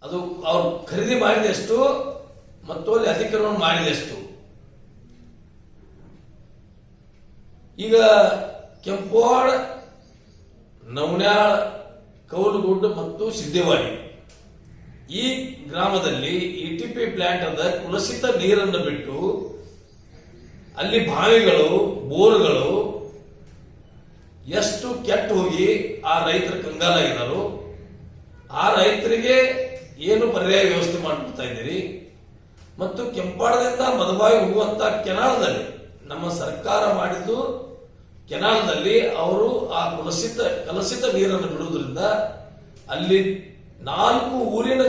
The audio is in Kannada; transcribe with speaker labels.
Speaker 1: ಅದು ಅವ್ರು ಖರೀದಿ ಮಾಡಿದಷ್ಟು ಮತ್ತು ಅಲ್ಲಿ ಅತಿಕ್ರಮಣ ಮಾಡಿದಷ್ಟು. ಈಗ ಕೆಂಪವಾಡ, ನವನ್ಯಾಳ, ಕೌಲಗುಡ್ಡ ಮತ್ತು ಸಿದ್ದೇವಾಡಿ ಈ ಗ್ರಾಮದಲ್ಲಿ ಇಟಿಪಿ ಪ್ಲಾಂಟ್ ಅದ ಕುಲಸಿತ ನೀರನ್ನು ಬಿಟ್ಟು ಅಲ್ಲಿ ಬಾವಿಗಳು, ಬೋರ್ಗಳು ಎಷ್ಟು ಕೆಟ್ಟು ಹೋಗಿ ಆ ರೈತರ ಕಂಗಾಲಾಗಿದ್ದಾರೆ. ಆ ರೈತರಿಗೆ ಏನು ಪರ್ಯಾಯ ವ್ಯವಸ್ಥೆ ಮಾಡಿಬಿಡ್ತಾ ಇದ್ದೀರಿ. ಮತ್ತು ಕೆಂಪಾಡದಿಂದ ಮದಬಾವಿ ಹೋಗುವಂತ ಕೆನಾಲ್ದಲ್ಲಿ ನಮ್ಮ ಸರ್ಕಾರ ಮಾಡಿದ್ದು, ಕೆನಾಲ್ದಲ್ಲಿ ಅವರು ಆ ಕಲುಷಿತ ನೀರನ್ನು ಬಿಡುವುದರಿಂದ ಅಲ್ಲಿ 4 ಊರಿನ